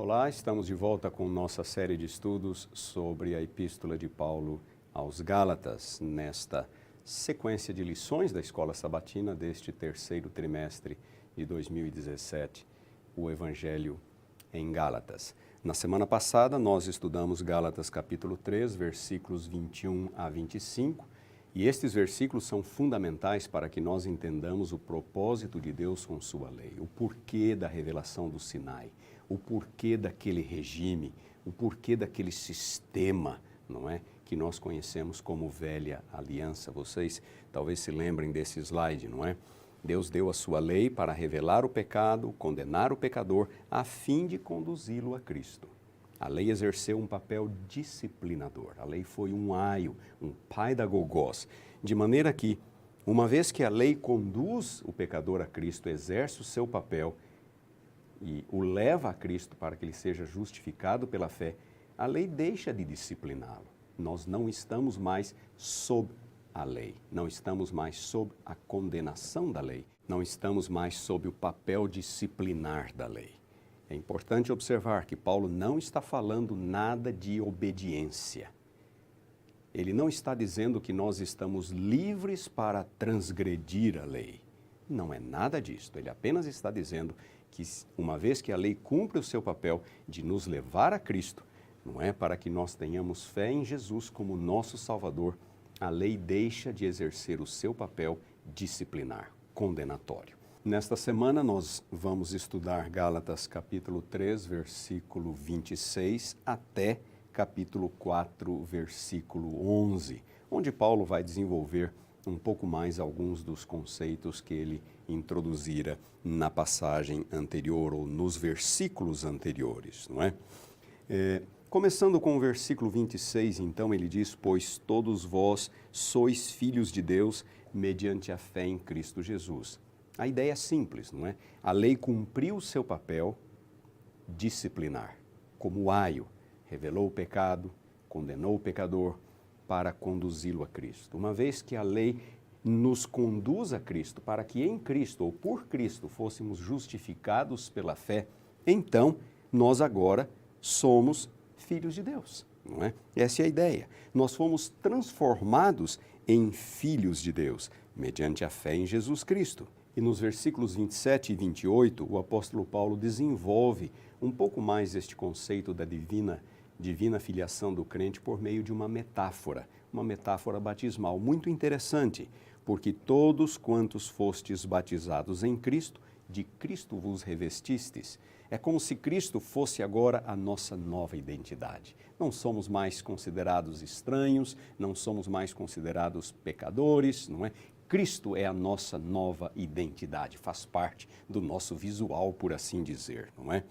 Olá, estamos de volta com nossa série de estudos sobre a Epístola de Paulo aos Gálatas, nesta sequência de lições da Escola Sabatina deste terceiro trimestre de 2017, o Evangelho em Gálatas. Na semana passada, nós estudamos Gálatas capítulo 3, versículos 21 a 25, e estes versículos são fundamentais para que nós entendamos o propósito de Deus com sua lei, o porquê da revelação do Sinai, o porquê daquele regime, o porquê daquele sistema, não é? Que nós conhecemos como velha aliança. Vocês talvez se lembrem desse slide, não é? Deus deu a sua lei para revelar o pecado, condenar o pecador, a fim de conduzi-lo a Cristo. A lei exerceu um papel disciplinador. A lei foi um aio, um paidagogos, de maneira que, uma vez que a lei conduz o pecador a Cristo, exerce o seu papel e o leva a Cristo para que ele seja justificado pela fé, a lei deixa de discipliná-lo. Nós não estamos mais sob a lei, não estamos mais sob a condenação da lei, não estamos mais sob o papel disciplinar da lei. É importante observar que Paulo não está falando nada de obediência. Ele não está dizendo que nós estamos livres para transgredir a lei. Não é nada disto. Ele apenas está dizendo que, uma vez que a lei cumpre o seu papel de nos levar a Cristo, não é para que nós tenhamos fé em Jesus como nosso Salvador, a lei deixa de exercer o seu papel disciplinar, condenatório. Nesta semana nós vamos estudar Gálatas capítulo 3, versículo 26 até capítulo 4, versículo 11, onde Paulo vai desenvolver um pouco mais alguns dos conceitos que ele introduzira na passagem anterior ou nos versículos anteriores, não é? Começando com o versículo 26, então, ele diz: pois todos vós sois filhos de Deus mediante a fé em Cristo Jesus. A ideia é simples, não é? A lei cumpriu o seu papel disciplinar, como aio, revelou o pecado, condenou o pecador para conduzi-lo a Cristo. Uma vez que a lei nos conduz a Cristo, para que em Cristo ou por Cristo fôssemos justificados pela fé, então nós agora somos filhos de Deus, não é? Essa é a ideia. Nós fomos transformados em filhos de Deus, mediante a fé em Jesus Cristo. E nos versículos 27 e 28, o apóstolo Paulo desenvolve um pouco mais este conceito da divina filiação do crente por meio de uma metáfora batismal muito interessante, porque todos quantos fostes batizados em Cristo, de Cristo vos revestistes. É como se Cristo fosse agora a nossa nova identidade. Não somos mais considerados estranhos, não somos mais considerados pecadores, não é? Cristo é a nossa nova identidade, faz parte do nosso visual, por assim dizer, não é?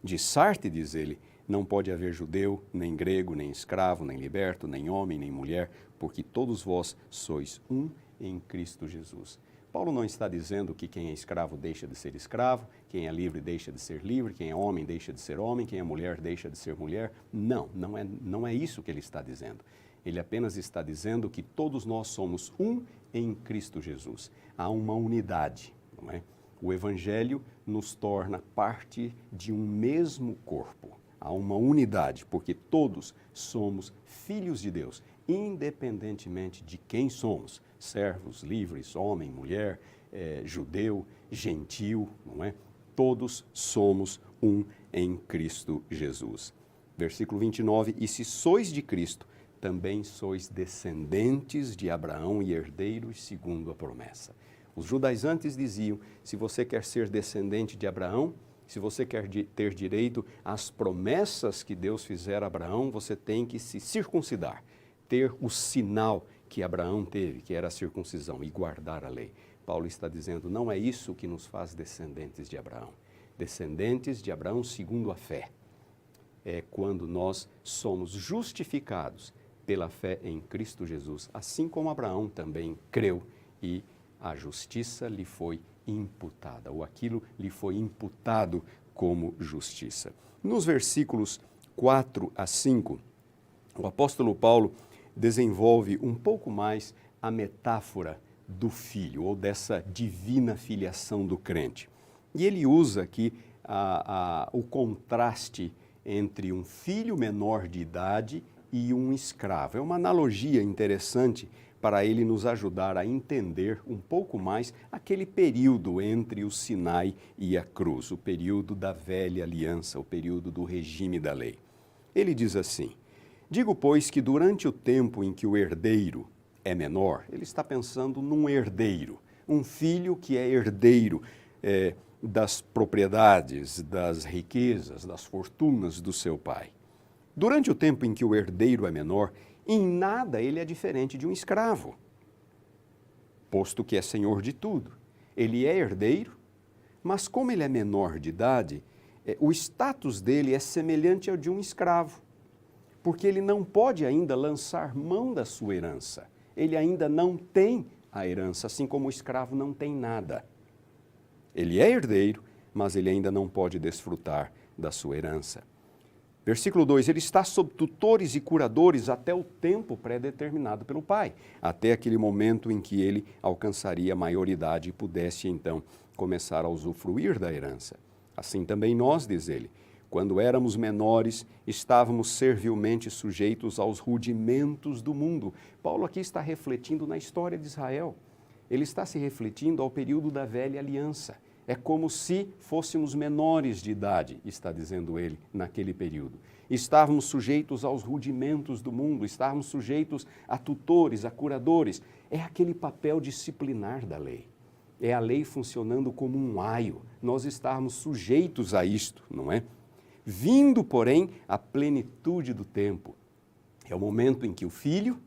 De Sartre, diz ele, não pode haver judeu, nem grego, nem escravo, nem liberto, nem homem, nem mulher, porque todos vós sois um em Cristo Jesus. Paulo não está dizendo que quem é escravo deixa de ser escravo, quem é livre deixa de ser livre, quem é homem deixa de ser homem, quem é mulher deixa de ser mulher. Não é isso que ele está dizendo. Ele apenas está dizendo que todos nós somos um em Cristo Jesus. Há uma unidade, não é? O Evangelho nos torna parte de um mesmo corpo. Há uma unidade, porque todos somos filhos de Deus, independentemente de quem somos, servos, livres, homem, mulher, judeu, gentil, não é? Todos somos um em Cristo Jesus. Versículo 29, e se sois de Cristo, também sois descendentes de Abraão e herdeiros segundo a promessa. Os judaizantes diziam, se você quer ser descendente de Abraão, se você quer ter direito às promessas que Deus fizera a Abraão, você tem que se circuncidar, ter o sinal que Abraão teve, que era a circuncisão, e guardar a lei. Paulo está dizendo, não é isso que nos faz descendentes de Abraão. Descendentes de Abraão segundo a fé. É quando nós somos justificados pela fé em Cristo Jesus, assim como Abraão também creu e a justiça lhe foi imputada, ou aquilo lhe foi imputado como justiça. Nos versículos 4 a 5, o apóstolo Paulo desenvolve um pouco mais a metáfora do filho, ou dessa divina filiação do crente. E ele usa aqui o contraste entre um filho menor de idade e um escravo. É uma analogia interessante para ele nos ajudar a entender um pouco mais aquele período entre o Sinai e a cruz, o período da velha aliança, o período do regime da lei. Ele diz assim: digo, pois, que durante o tempo em que o herdeiro é menor, ele está pensando num herdeiro, um filho que é herdeiro das propriedades, das riquezas, das fortunas do seu pai. Durante o tempo em que o herdeiro é menor, em nada ele é diferente de um escravo, posto que é senhor de tudo. Ele é herdeiro, mas como ele é menor de idade, o status dele é semelhante ao de um escravo, porque ele não pode ainda lançar mão da sua herança. Ele ainda não tem a herança, assim como o escravo não tem nada. Ele é herdeiro, mas ele ainda não pode desfrutar da sua herança. Versículo 2, ele está sob tutores e curadores até o tempo pré-determinado pelo pai, até aquele momento em que ele alcançaria a maioridade e pudesse então começar a usufruir da herança. Assim também nós, diz ele, quando éramos menores, estávamos servilmente sujeitos aos rudimentos do mundo. Paulo aqui está refletindo na história de Israel. Ele está se refletindo ao período da velha aliança. É como se fôssemos menores de idade, está dizendo ele, naquele período. Estávamos sujeitos aos rudimentos do mundo, estávamos sujeitos a tutores, a curadores. É aquele papel disciplinar da lei. É a lei funcionando como um aio. Nós estávamos sujeitos a isto, não é? Vindo, porém, a plenitude do tempo. É o momento em que o filho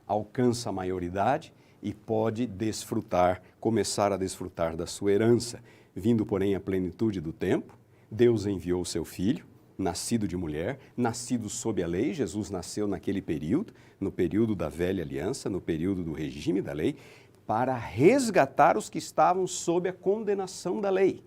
alcança a maioridade e pode desfrutar, começar a desfrutar da sua herança. Vindo, porém, a plenitude do tempo, Deus enviou o seu filho, nascido de mulher, nascido sob a lei. Jesus nasceu naquele período, no período da velha aliança, no período do regime da lei, para resgatar os que estavam sob a condenação da lei,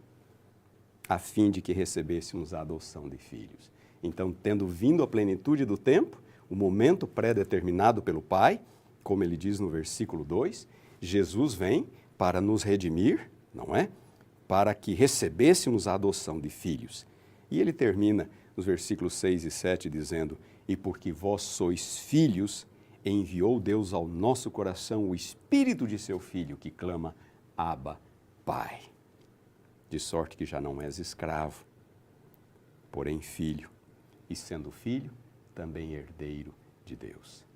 a fim de que recebêssemos a adoção de filhos. Então, tendo vindo a plenitude do tempo, o momento pré-determinado pelo Pai, como ele diz no versículo 2, Jesus vem para nos redimir, não é? Para que recebêssemos a adoção de filhos. E ele termina nos versículos 6 e 7 dizendo: e porque vós sois filhos, enviou Deus ao nosso coração o Espírito de seu Filho, que clama, Abba, Pai. De sorte que já não és escravo, porém filho, e sendo filho, também herdeiro de Deus.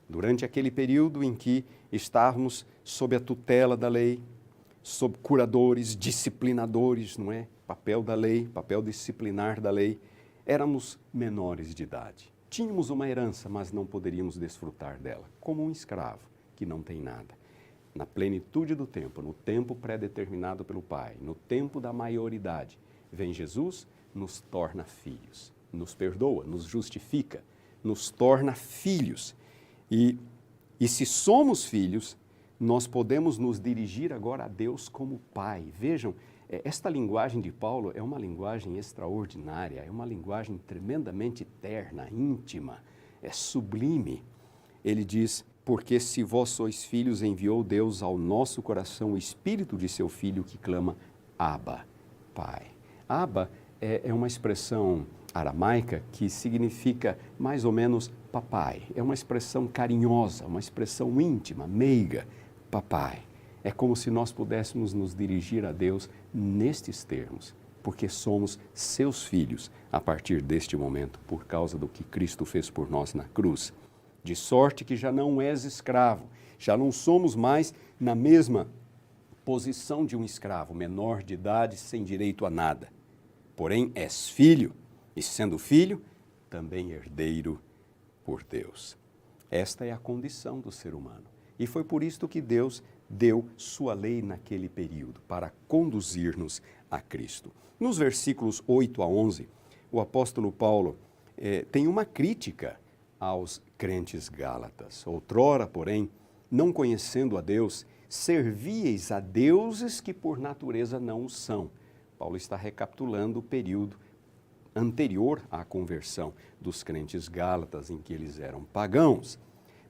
Durante aquele período em que estávamos sob a tutela da lei, sob curadores, disciplinadores, não é? Papel da lei, papel disciplinar da lei, éramos menores de idade. Tínhamos uma herança, mas não poderíamos desfrutar dela, como um escravo que não tem nada. Na plenitude do tempo, no tempo pré-determinado pelo Pai, no tempo da maioridade, vem Jesus, nos torna filhos, nos perdoa, nos justifica, nos torna filhos. E se somos filhos, nós podemos nos dirigir agora a Deus como Pai. Vejam, esta linguagem de Paulo é uma linguagem extraordinária, é uma linguagem tremendamente terna, íntima, é sublime. Ele diz, porque se vós sois filhos, enviou Deus ao nosso coração o Espírito de seu Filho que clama, Abba, Pai. Abba é uma expressão aramaica que significa mais ou menos papai. É uma expressão carinhosa, uma expressão íntima, meiga, papai. É como se nós pudéssemos nos dirigir a Deus nestes termos, porque somos seus filhos a partir deste momento, por causa do que Cristo fez por nós na cruz. De sorte que já não és escravo, já não somos mais na mesma posição de um escravo, menor de idade, sem direito a nada. Porém, és filho, e sendo filho, também herdeiro por Deus. Esta é a condição do ser humano. E foi por isto que Deus deu sua lei naquele período, para conduzir-nos a Cristo. Nos versículos 8 a 11, o apóstolo Paulo tem uma crítica aos crentes gálatas. Outrora, porém, não conhecendo a Deus, servíeis a deuses que por natureza não o são. Paulo está recapitulando o período anterior à conversão dos crentes gálatas, em que eles eram pagãos.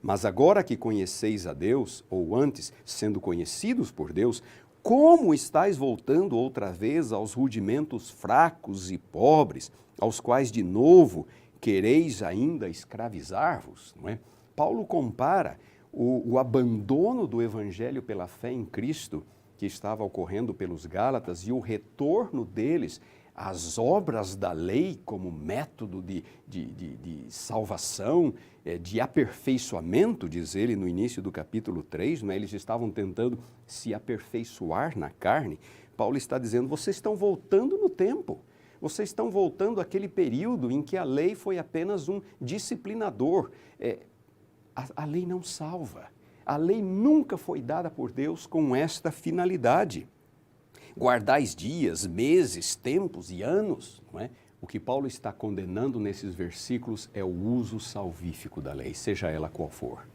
Mas agora que conheceis a Deus, ou antes, sendo conhecidos por Deus, Como estáis voltando outra vez aos rudimentos fracos e pobres, aos quais de novo quereis ainda escravizar-vos? Não é? Paulo compara o abandono do evangelho pela fé em Cristo que estava ocorrendo pelos Gálatas e o retorno deles às obras da lei como método de salvação, de aperfeiçoamento, diz ele no início do capítulo 3, né? Eles estavam tentando se aperfeiçoar na carne. Paulo está dizendo, vocês estão voltando no tempo, vocês estão voltando àquele período em que a lei foi apenas um disciplinador. A lei não salva, a lei nunca foi dada por Deus com esta finalidade. Guardais dias, meses, tempos e anos, não é? O que Paulo está condenando nesses versículos é o uso salvífico da lei, seja ela qual for.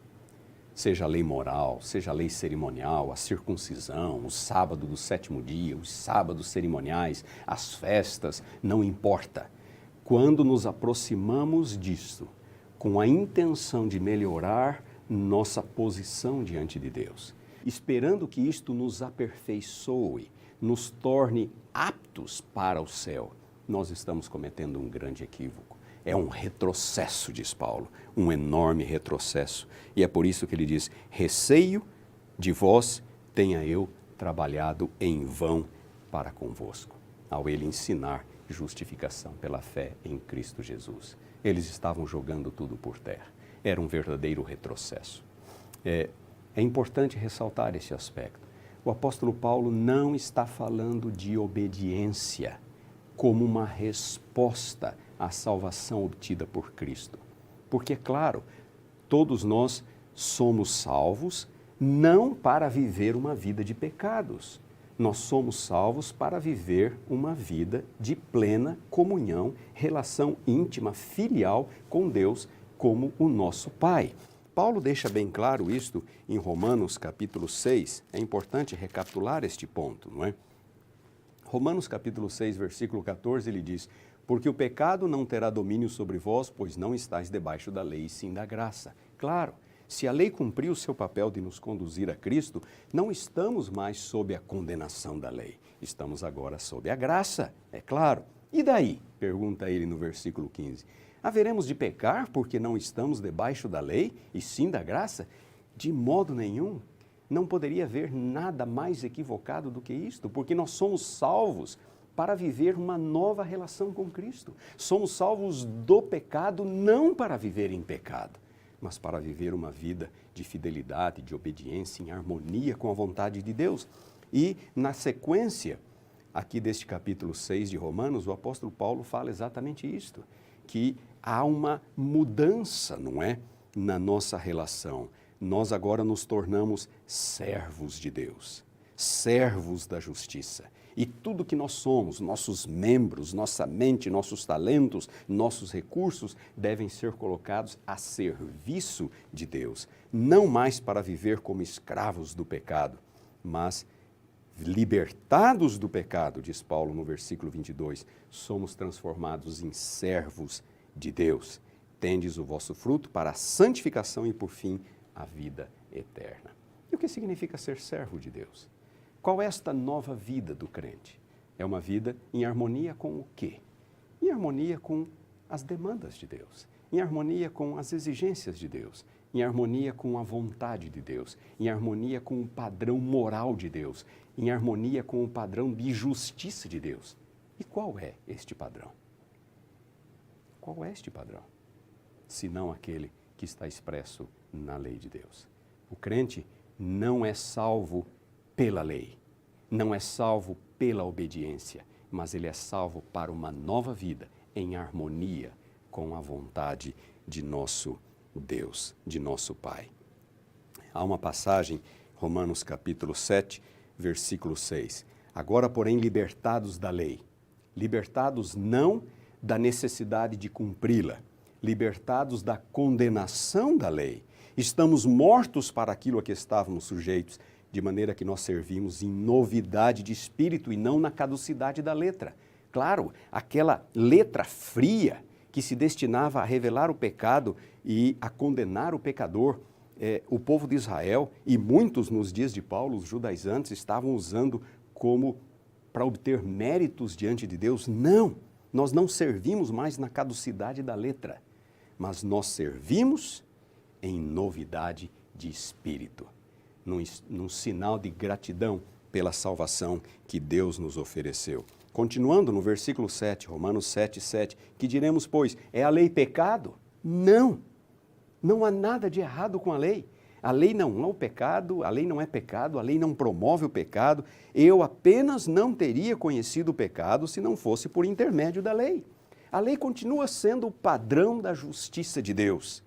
Seja a lei moral, seja a lei cerimonial, a circuncisão, o sábado do sétimo dia, os sábados cerimoniais, as festas, não importa. Quando nos aproximamos disto, com a intenção de melhorar nossa posição diante de Deus, esperando que isto nos aperfeiçoe, nos torne aptos para o céu, nós estamos cometendo um grande equívoco. É um retrocesso, diz Paulo, um enorme retrocesso. E é por isso que ele diz, receio de vós tenha eu trabalhado em vão para convosco, ao ele ensinar justificação pela fé em Cristo Jesus. Eles estavam jogando tudo por terra. Era um verdadeiro retrocesso. É importante ressaltar esse aspecto. O apóstolo Paulo não está falando de obediência como uma resposta à salvação obtida por Cristo. Porque, é claro, todos nós somos salvos não para viver uma vida de pecados. Nós somos salvos para viver uma vida de plena comunhão, relação íntima, filial com Deus como o nosso Pai. Paulo deixa bem claro isto em Romanos capítulo 6. É importante recapitular este ponto, não é? Romanos capítulo 6, versículo 14, ele diz, porque o pecado não terá domínio sobre vós, pois não estáis debaixo da lei, e sim da graça. Claro, se a lei cumpriu o seu papel de nos conduzir a Cristo, não estamos mais sob a condenação da lei. Estamos agora sob a graça, é claro. E daí? Pergunta ele no versículo 15. Haveremos de pecar porque não estamos debaixo da lei e sim da graça? De modo nenhum. Não poderia haver nada mais equivocado do que isto, porque nós somos salvos para viver uma nova relação com Cristo. Somos salvos do pecado não para viver em pecado, mas para viver uma vida de fidelidade, de obediência, em harmonia com a vontade de Deus. E na sequência, aqui deste capítulo 6 de Romanos, o apóstolo Paulo fala exatamente isto, que há uma mudança, não é, na nossa relação. Nós agora nos tornamos servos de Deus, servos da justiça. E tudo que nós somos, nossos membros, nossa mente, nossos talentos, nossos recursos, devem ser colocados a serviço de Deus. Não mais para viver como escravos do pecado, mas libertados do pecado, diz Paulo no versículo 22, somos transformados em servos de Deus. Tendes o vosso fruto para a santificação e, por fim, a vida eterna. E o que significa ser servo de Deus? Qual é esta nova vida do crente? É uma vida em harmonia com o quê? Em harmonia com as demandas de Deus, em harmonia com as exigências de Deus, em harmonia com a vontade de Deus, em harmonia com o padrão moral de Deus, em harmonia com o padrão de justiça de Deus. E qual é este padrão? Qual é este padrão? Senão aquele que está expresso na lei de Deus. O crente não é salvo pela lei, não é salvo pela obediência, mas ele é salvo para uma nova vida em harmonia com a vontade de nosso Deus, de nosso Pai. Há uma passagem, Romanos capítulo 7, versículo 6. Agora, porém, libertados da lei, libertados não da necessidade de cumpri-la, libertados da condenação da lei, estamos mortos para aquilo a que estávamos sujeitos, de maneira que nós servimos em novidade de espírito e não na caducidade da letra. Claro, aquela letra fria que se destinava a revelar o pecado e a condenar o pecador, o povo de Israel e muitos nos dias de Paulo, os judaizantes, estavam usando como para obter méritos diante de Deus. Não, nós não servimos mais na caducidade da letra, mas nós servimos em novidade de espírito, num sinal de gratidão pela salvação que Deus nos ofereceu. Continuando no versículo 7, Romanos 7, 7, que diremos, pois, é a lei pecado? Não, não há nada de errado com a lei. A lei não é o pecado, a lei não é pecado, a lei não promove o pecado. Eu apenas não teria conhecido o pecado se não fosse por intermédio da lei. A lei continua sendo o padrão da justiça de Deus.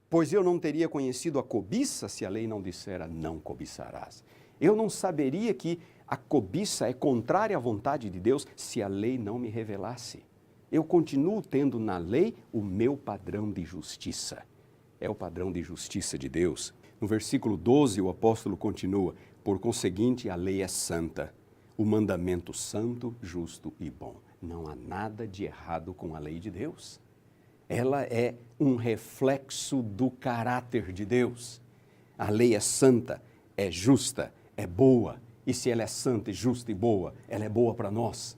Pois eu não teria conhecido a cobiça se a lei não dissera não cobiçarás. Eu não saberia que a cobiça é contrária à vontade de Deus se a lei não me revelasse. Eu continuo tendo na lei o meu padrão de justiça. É o padrão de justiça de Deus. No versículo 12, o apóstolo continua, por conseguinte, a lei é santa, o mandamento santo, justo e bom. Não há nada de errado com a lei de Deus. Ela é um reflexo do caráter de Deus. A lei é santa, é justa, é boa. E se ela é santa, justa e boa, ela é boa para nós.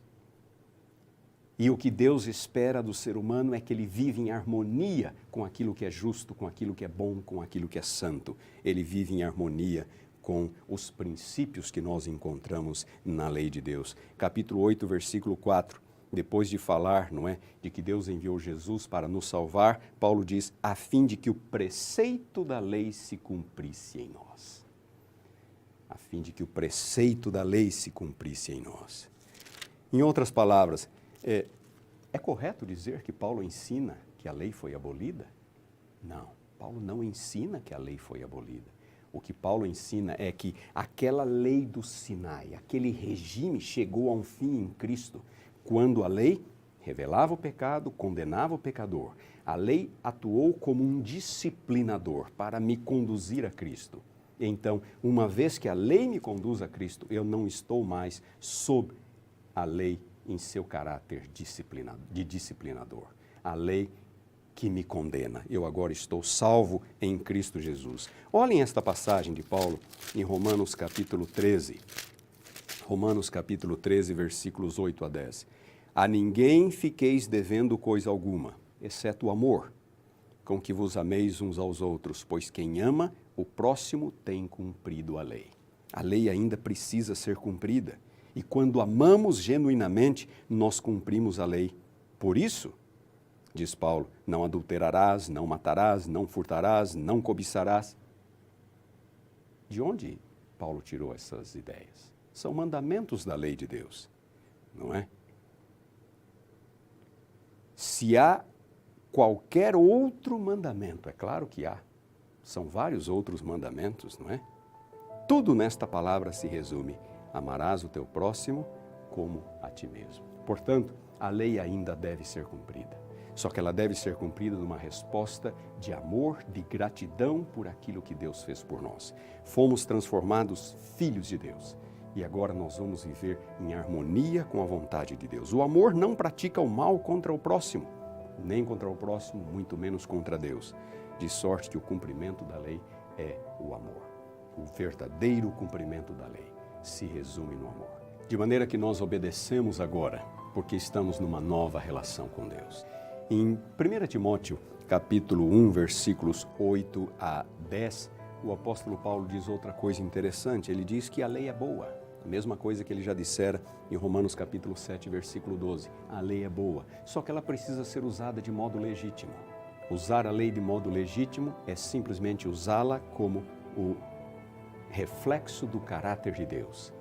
E o que Deus espera do ser humano é que ele vive em harmonia com aquilo que é justo, com aquilo que é bom, com aquilo que é santo. Ele vive em harmonia com os princípios que nós encontramos na lei de Deus. Capítulo 8, versículo 4. Depois de falar, não é, de que Deus enviou Jesus para nos salvar, Paulo diz, a fim de que o preceito da lei se cumprisse em nós. A fim de que o preceito da lei se cumprisse em nós. Em outras palavras, é correto dizer que Paulo ensina que a lei foi abolida? Não, Paulo não ensina que a lei foi abolida. O que Paulo ensina é que aquela lei do Sinai, aquele regime chegou a um fim em Cristo, quando a lei revelava o pecado, condenava o pecador. A lei atuou como um disciplinador para me conduzir a Cristo. Então, uma vez que a lei me conduz a Cristo, eu não estou mais sob a lei em seu caráter de disciplinador. A lei que me condena. Eu agora estou salvo em Cristo Jesus. Olhem esta passagem de Paulo em Romanos capítulo 13. Romanos capítulo 13, versículos 8 a 10. A ninguém fiqueis devendo coisa alguma, exceto o amor, com que vos ameis uns aos outros, pois quem ama o próximo tem cumprido a lei. A lei ainda precisa ser cumprida. E quando amamos genuinamente, nós cumprimos a lei. Por isso, diz Paulo, não adulterarás, não matarás, não furtarás, não cobiçarás. De onde Paulo tirou essas ideias? São mandamentos da lei de Deus, não é? Se há qualquer outro mandamento, é claro que há, são vários outros mandamentos, não é? Tudo nesta palavra se resume: amarás o teu próximo como a ti mesmo. Portanto, a lei ainda deve ser cumprida. Só que ela deve ser cumprida numa resposta de amor, de gratidão por aquilo que Deus fez por nós. Fomos transformados filhos de Deus. E agora nós vamos viver em harmonia com a vontade de Deus. O amor não pratica o mal contra o próximo, nem contra o próximo, muito menos contra Deus. De sorte que o cumprimento da lei é o amor. O verdadeiro cumprimento da lei se resume no amor. De maneira que nós obedecemos agora, porque estamos numa nova relação com Deus. Em 1 Timóteo, capítulo 1, versículos 8 a 10, o apóstolo Paulo diz outra coisa interessante. Ele diz que a lei é boa. A mesma coisa que ele já dissera em Romanos capítulo 7, versículo 12. A lei é boa, só que ela precisa ser usada de modo legítimo. Usar a lei de modo legítimo é simplesmente usá-la como o reflexo do caráter de Deus.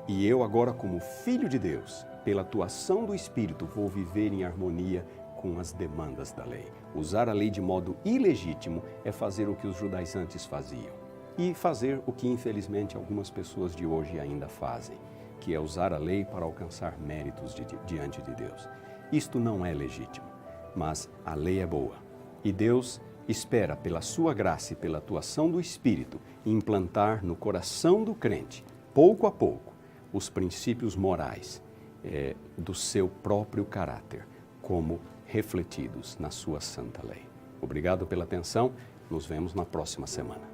E eu agora, como filho de Deus, pela atuação do Espírito, vou viver em harmonia com as demandas da lei. Usar a lei de modo ilegítimo é fazer o que os judaizantes faziam. E fazer o que, infelizmente, algumas pessoas de hoje ainda fazem, que é usar a lei para alcançar méritos diante de Deus. Isto não é legítimo, mas a lei é boa. E Deus espera, pela sua graça e pela atuação do Espírito, implantar no coração do crente, pouco a pouco, os princípios morais do seu próprio caráter, como refletidos na sua santa lei. Obrigado pela atenção Nos vemos na próxima semana.